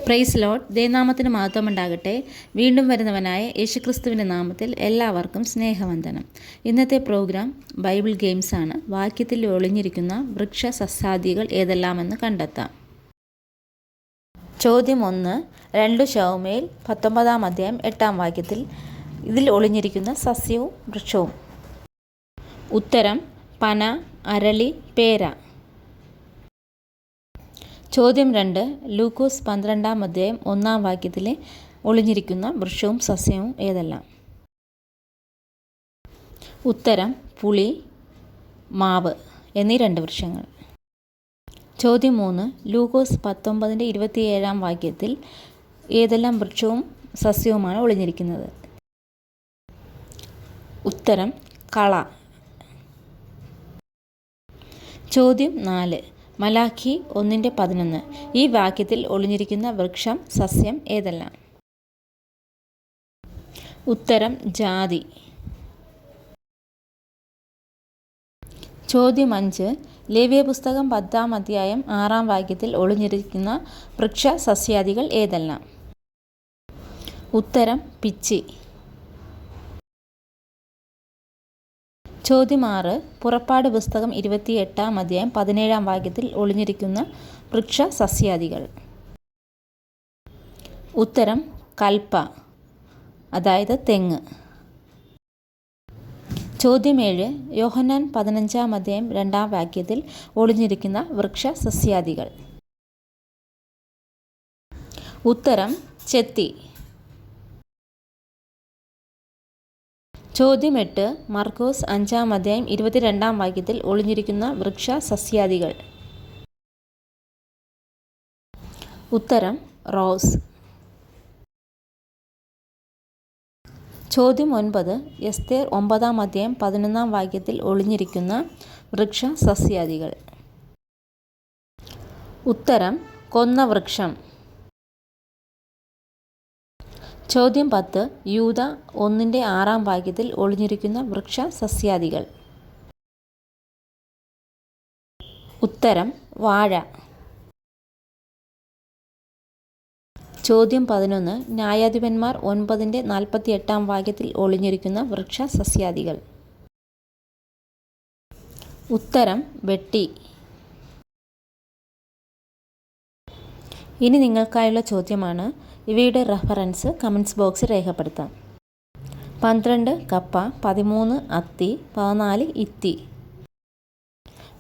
Praise Lord. ദൈവനാമത്തിന് മഹത്വമുണ്ടാകട്ടെ. വീണ്ടും വരുന്നവനായ യേശുക്രിസ്തുവിൻ്റെ നാമത്തിൽ എല്ലാവർക്കും സ്നേഹവന്ദനം. ഇന്നത്തെ പ്രോഗ്രാം ബൈബിൾ ഗെയിംസ് ആണ്. വാക്യത്തിൽ ഒളിഞ്ഞിരിക്കുന്ന വൃക്ഷസസ്യാദികൾ ഏതെല്ലാമെന്ന് കണ്ടെത്താം. ചോദ്യം 1. 2 ശമൂവേൽ 19 അധ്യായം 8 വാക്യത്തിൽ ഇതിൽ ഒളിഞ്ഞിരിക്കുന്ന സസ്യവും വൃക്ഷവും. ഉത്തരം പന, അരളി, പേര. ചോദ്യം 2. ലൂക്കോസ് 12 അധ്യായം 1 വാക്യത്തിലെ ഒളിഞ്ഞിരിക്കുന്ന വൃക്ഷവും സസ്യവും ഏതെല്ലാം? ഉത്തരം പുളി, മാവ് എന്നീ 2 വൃക്ഷങ്ങൾ. ചോദ്യം 3. ലൂക്കോസ് 19:27 വാക്യത്തിൽ ഏതെല്ലാം വൃക്ഷവും സസ്യവുമാണ് ഒളിഞ്ഞിരിക്കുന്നത്? ഉത്തരം കള. ചോദ്യം 4. മലാഖി 1:11 ഈ വാക്യത്തിൽ ഒളിഞ്ഞിരിക്കുന്ന വൃക്ഷം, സസ്യം ഏതെല്ലാം? ഉത്തരം ജാതി. ചോദ്യം 5. ലേവ്യപുസ്തകം 10 അധ്യായം 6 വാക്യത്തിൽ ഒളിഞ്ഞിരിക്കുന്ന വൃക്ഷസസ്യാദികൾ ഏതെല്ലാം? ഉത്തരം പിച്ചി. ചോദ്യം 6. പുറപ്പാട് പുസ്തകം 28 അധ്യായം 17 വാക്യത്തിൽ ഒളിഞ്ഞിരിക്കുന്ന വൃക്ഷസസ്യാദികൾ. ഉത്തരം കൽപ്പ, അതായത് തെങ്ങ്. ചോദ്യം 7. യോഹന്നാൻ 15 അധ്യായം 2 വാക്യത്തിൽ ഒളിഞ്ഞിരിക്കുന്ന വൃക്ഷസസ്യാദികൾ. ഉത്തരം ചെത്തി. ചോദ്യം 8. മർക്കോസ് 5 അധ്യായം 22 വാക്യത്തിൽ ഒളിഞ്ഞിരിക്കുന്ന വൃക്ഷസസ്യാദികൾ. ഉത്തരം റോസ്. ചോദ്യം 9. എസ്തേർ 9 അധ്യായം 11 വാക്യത്തിൽ ഒളിഞ്ഞിരിക്കുന്ന വൃക്ഷസസ്യാദികൾ. ഉത്തരം കൊന്ന വൃക്ഷം. ചോദ്യം 10. യൂദ 1:6 വാക്യത്തിൽ ഒളിഞ്ഞിരിക്കുന്ന വൃക്ഷസസ്യാദികൾ. ഉത്തരം വാഴ. ചോദ്യം 11. ന്യായാധിപന്മാർ 9:48 വാക്യത്തിൽ ഒളിഞ്ഞിരിക്കുന്ന വൃക്ഷസസ്യാദികൾ. ഉത്തരം വെട്ടി. ഇനി നിങ്ങൾക്കായുള്ള ചോദ്യമാണ്. ഇവയുടെ റെഫറൻസ് കമൻറ്റ്സ് ബോക്സിൽ രേഖപ്പെടുത്താം. 12 കപ്പ, 13 അത്തി, 14 ഇത്തി,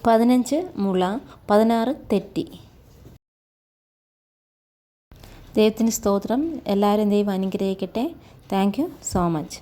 15 മുള, 16 തെറ്റി. ദൈവത്തിന് സ്തോത്രം. എല്ലാവരും ദൈവം അനുഗ്രഹിക്കട്ടെ. Thank you so much.